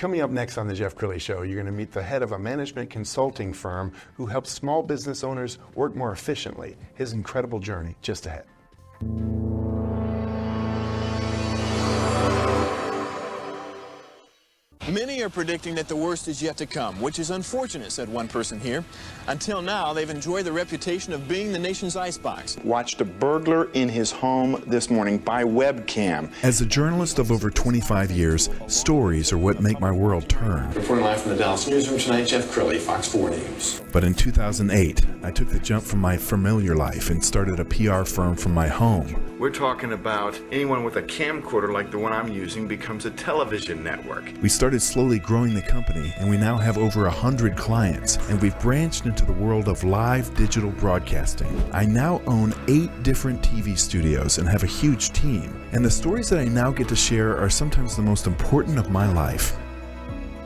Coming up next on the Jeff Crilley Show, you're going to meet the head of a management consulting firm who helps small business owners work more efficiently. His incredible journey just ahead. Many are predicting that the worst is yet to come, which is unfortunate, said one person here. Until now, they've enjoyed the reputation of being the nation's icebox. Watched a burglar in his home this morning by webcam. As a journalist of over 25 years, stories are what make my world turn. Reporting live from the Dallas newsroom tonight, Jeff Crilley, Fox 4 News. But in 2008, I took the jump from my familiar life and started a PR firm from my home. We're talking about anyone with a camcorder like the one I'm using becomes a television network. We started slowly growing the company, and we now have over 100 clients, and we've branched into the world of live digital broadcasting. I now own 8 different TV studios and have a huge team, and the stories that I now get to share are sometimes the most important of my life.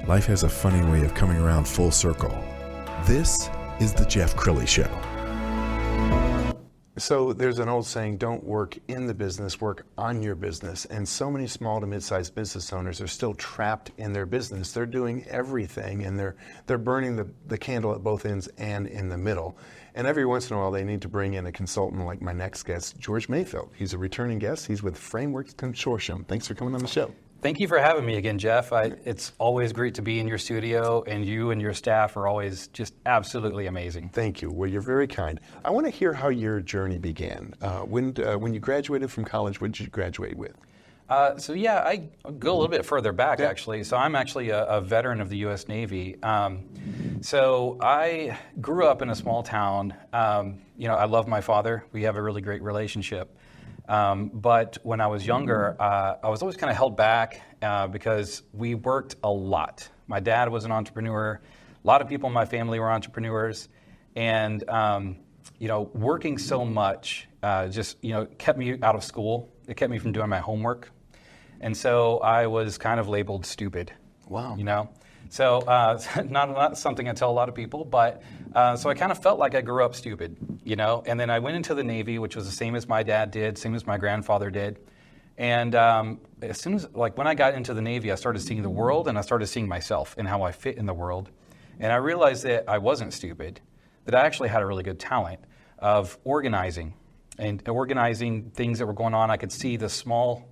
Life has a funny way of coming around full circle. This is the Jeff Crilley Show. So there's an old saying, don't work in the business, work on your business. And so many small to mid-sized business owners are still trapped in their business. They're doing everything, and they're burning the candle at both ends and in the middle. And every once in a while, they need to bring in a consultant like my next guest, George Mayfield. He's a returning guest. He's with Frameworks Consortium. Thanks for coming on the show. Thank you for having me again, Jeff. It's always great to be in your studio, and you and your staff are always just absolutely amazing. Thank you. Well, you're very kind. I want to hear how your journey began. When you graduated from college, what did you graduate with? I go a little bit further back, actually. So I'm actually a veteran of the U.S. Navy. So I grew up in a small town. I love my father. We have a really great relationship. But when I was younger, I was always kind of held back because we worked a lot. My dad was an entrepreneur. A lot of people in my family were entrepreneurs. And, working so much just kept me out of school. It kept me from doing my homework. And so I was kind of labeled stupid. Wow. So not something I tell a lot of people, but so I kind of felt like I grew up stupid, and then I went into the Navy, which was the same as my dad did, same as my grandfather did. And as soon as, when I got into the Navy, I started seeing the world, and I started seeing myself and how I fit in the world. And I realized that I wasn't stupid, that I actually had a really good talent of organizing things that were going on. I could see the small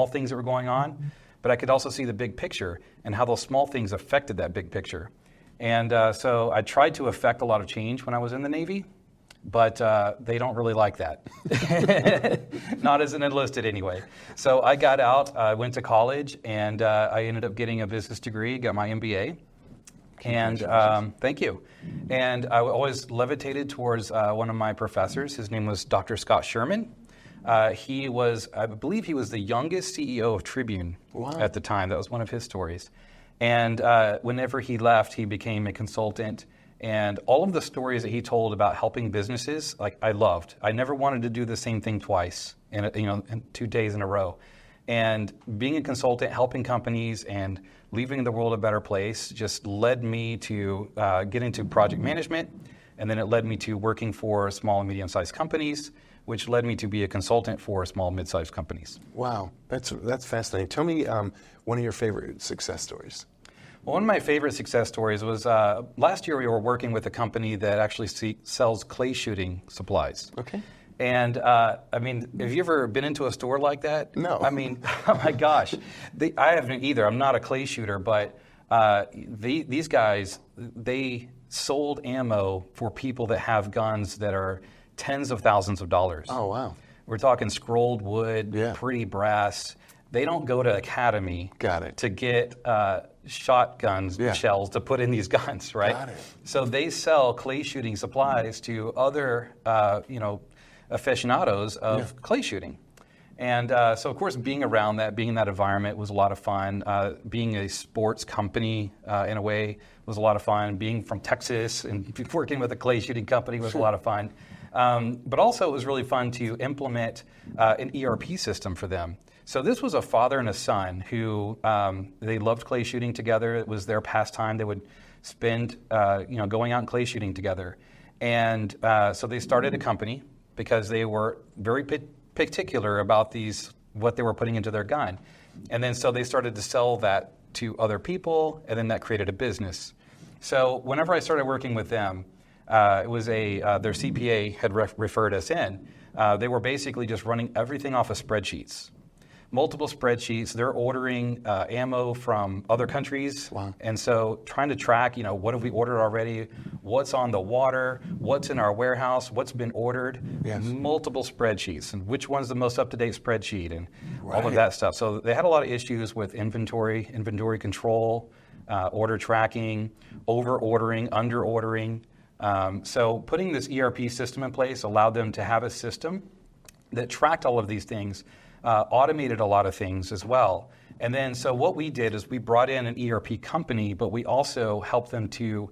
things that were going on, but I could also see the big picture and how those small things affected that big picture. And so I tried to affect a lot of change when I was in the Navy, but they don't really like that. Not as an enlisted anyway. So I got out, I went to college, and I ended up getting a business degree, got my MBA. And thank you. And I always levitated towards one of my professors. His name was Dr. Scott Sherman. He was, I believe he was the youngest CEO of Tribune at the time. That was one of his stories. And whenever he left, he became a consultant. And all of the stories that he told about helping businesses, I loved. I never wanted to do the same thing twice, in 2 days in a row. And being a consultant, helping companies and leaving the world a better place just led me to get into project management. And then it led me to working for small and medium-sized companies, which led me to be a consultant for small and mid-sized companies. Wow, that's fascinating. Tell me one of your favorite success stories. Well, one of my favorite success stories was last year we were working with a company that actually sells clay shooting supplies. Okay. And have you ever been into a store like that? No. Oh my gosh. I haven't either. I'm not a clay shooter, but these guys, they sold ammo for people that have guns that are tens of thousands of dollars. Oh, wow. We're talking scrolled wood, pretty brass. They don't go to Academy to get shotguns, shells to put in these guns, right? Got it. So they sell clay shooting supplies to other, aficionados of clay shooting. And so, of course, being around that, being in that environment was a lot of fun. Being a sports company, in a way, was a lot of fun. Being from Texas and working with a clay shooting company was a lot of fun. But also, it was really fun to implement an ERP system for them. So this was a father and a son who they loved clay shooting together. It was their pastime. They would spend, going out and clay shooting together. And so they started a company because they were very particular about what they were putting into their gun. And then so they started to sell that to other people, and then that created a business. So whenever I started working with them, it was their CPA had referred us in. They were basically just running everything off of spreadsheets. Multiple spreadsheets. They're ordering ammo from other countries. Wow. And so trying to track, what have we ordered already? What's on the water? What's in our warehouse? What's been ordered? Yes. Multiple spreadsheets. And which one's the most up-to-date spreadsheet? And all of Right. that stuff. So they had a lot of issues with inventory control, order tracking, over-ordering, under-ordering. So putting this ERP system in place allowed them to have a system that tracked all of these things, automated a lot of things as well. And then so what we did is we brought in an ERP company, but we also helped them to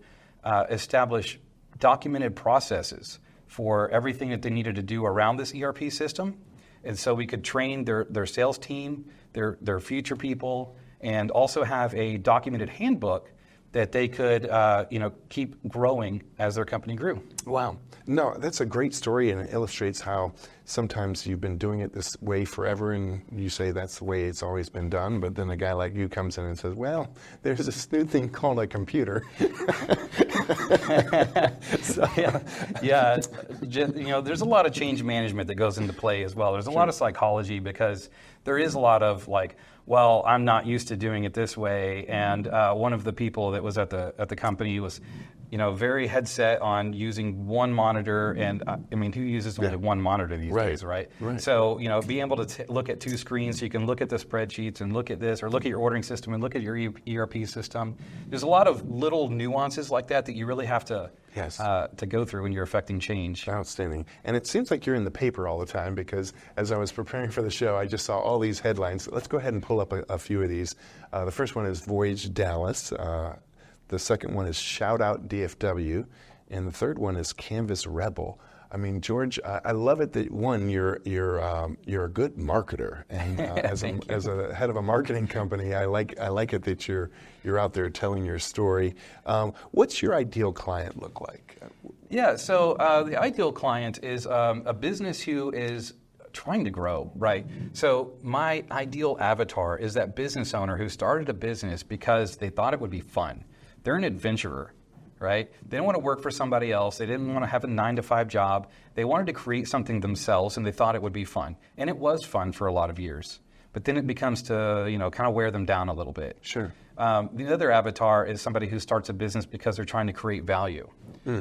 establish documented processes for everything that they needed to do around this ERP system. And so we could train their sales team, their future people, and also have a documented handbook that they could keep growing as their company grew. Wow. No, that's a great story, and it illustrates how sometimes you've been doing it this way forever, and you say that's the way it's always been done, but then a guy like you comes in and says, well, there's this new thing called a computer. So, there's a lot of change management that goes into play as well. There's a lot of psychology because there is a lot of well, I'm not used to doing it this way. And one of the people that was at the company was, very headset on using one monitor. And who uses only one monitor these days, right? So, being able to look at two screens so you can look at the spreadsheets and look at this, or look at your ordering system and look at your ERP system. There's a lot of little nuances like that you really have to go through when you're affecting change. Outstanding. And it seems like you're in the paper all the time, because as I was preparing for the show, I just saw all these headlines. Let's go ahead and pull up a few of these. The first one is Voyage Dallas. The second one is Shout Out DFW. And the third one is Canvas Rebel. George, I love it that you're a good marketer, and as a head of a marketing company, I like it that you're out there telling your story. What's your ideal client look like? Yeah, so the ideal client is a business who is trying to grow, right? So my ideal avatar is that business owner who started a business because they thought it would be fun. They're an adventurer. Right? They didn't want to work for somebody else. They didn't want to have a 9-to-5 job. They wanted to create something themselves, and they thought it would be fun. And it was fun for a lot of years. But then it becomes to, kind of wear them down a little bit. Sure. The other avatar is somebody who starts a business because they're trying to create value.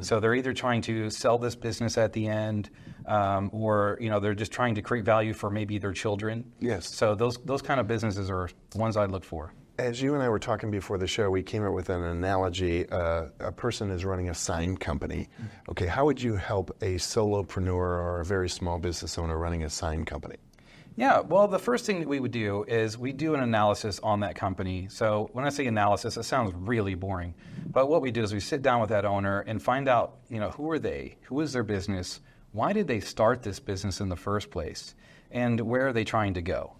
So they're either trying to sell this business at the end, or they're just trying to create value for maybe their children. Yes. So those kind of businesses are the ones I look for. As you and I were talking before the show, we came up with an analogy. A person is running a sign company. Okay, how would you help a solopreneur or a very small business owner running a sign company? Yeah, well, the first thing that we would do is we do an analysis on that company. So when I say analysis, it sounds really boring. But what we do is we sit down with that owner and find out, who are they? Who is their business? Why did they start this business in the first place? And where are they trying to go?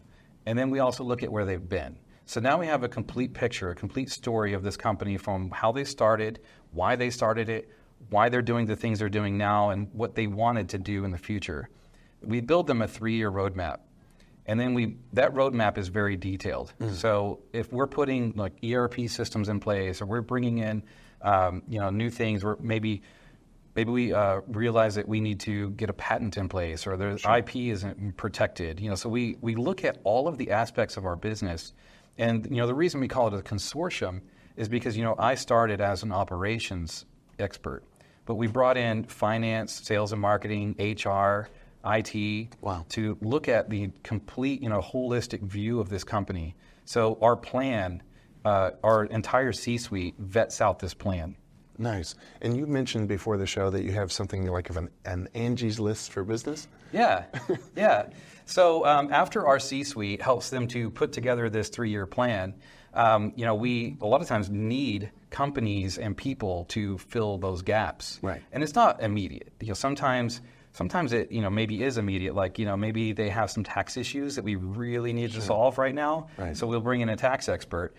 And then we also look at where they've been. So now we have a complete picture, a complete story of this company, from how they started, why they started it, why they're doing the things they're doing now, and what they wanted to do in the future. We build them a 3-year roadmap. And then that roadmap is very detailed. So if we're putting ERP systems in place, or we're bringing in new things, or maybe we realize that we need to get a patent in place, or their IP isn't protected. So we look at all of the aspects of our business. And the reason we call it a consortium is because I started as an operations expert, but we brought in finance, sales and marketing, HR, IT, to look at the complete holistic view of this company. So our plan, our entire C-suite vets out this plan. Nice. And you mentioned before the show that you have something like an Angie's List for business? Yeah. So after our C-suite helps them to put together this 3-year plan, we a lot of times need companies and people to fill those gaps. Right. And it's not immediate. Sometimes it maybe is immediate. Maybe they have some tax issues that we really need to solve right now. Right. So we'll bring in a tax expert.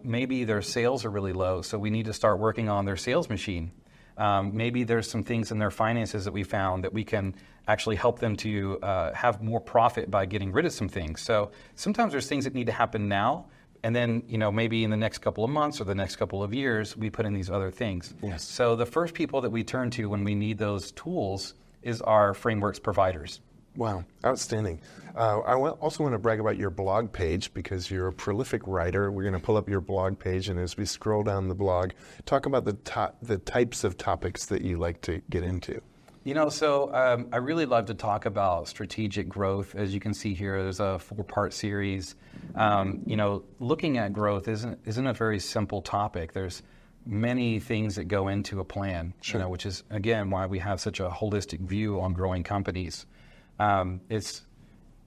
Maybe their sales are really low, so we need to start working on their sales machine. Maybe there's some things in their finances that we found that we can actually help them to have more profit by getting rid of some things. So sometimes there's things that need to happen now, And then, maybe in the next couple of months or the next couple of years, we put in these other things. Yes. So the first people that we turn to when we need those tools is our Frameworks providers. Wow, outstanding. Also want to brag about your blog page because you're a prolific writer. We're going to pull up your blog page, and as we scroll down the blog, talk about the types of topics that you like to get into. I really love to talk about strategic growth. As you can see here, there's a 4-part series. Looking at growth isn't a very simple topic. There's many things that go into a plan, sure. Which is, again, why we have such a holistic view on growing companies. It's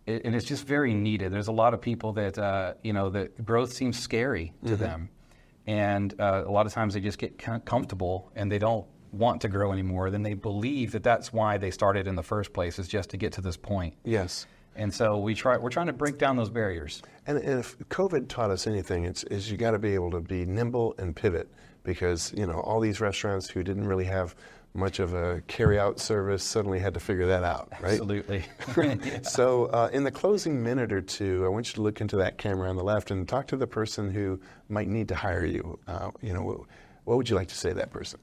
just very needed. There's a lot of people that, that growth seems scary to them. And a lot of times they just get comfortable and they don't want to grow anymore. Then they believe that that's why they started in the first place, is just to get to this point. Yes. And so we're trying to break down those barriers. And if COVID taught us anything, is you got to be able to be nimble and pivot, because all these restaurants who didn't really have much of a carry-out service suddenly had to figure that out, right? Absolutely. Yeah. So in the closing minute or two, I want you to look into that camera on the left and talk to the person who might need to hire you. What would you like to say to that person?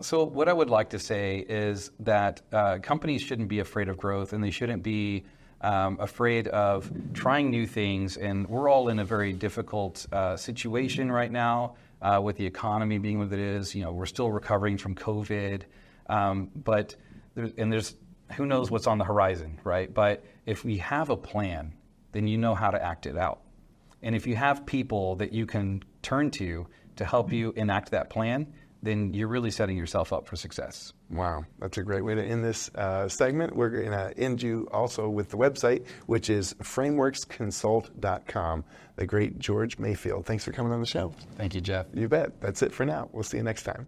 So what I would like to say is that companies shouldn't be afraid of growth, and they shouldn't be afraid of trying new things. And we're all in a very difficult situation right now with the economy being what it is. We're still recovering from COVID, but there's who knows what's on the horizon, right? But if we have a plan, then you know how to act it out. And if you have people that you can turn to help you enact that plan, then you're really setting yourself up for success. Wow, that's a great way to end this segment. We're going to end you also with the website, which is frameworksconsult.com. The great George Mayfield. Thanks for coming on the show. Thank you, Jeff. You bet. That's it for now. We'll see you next time.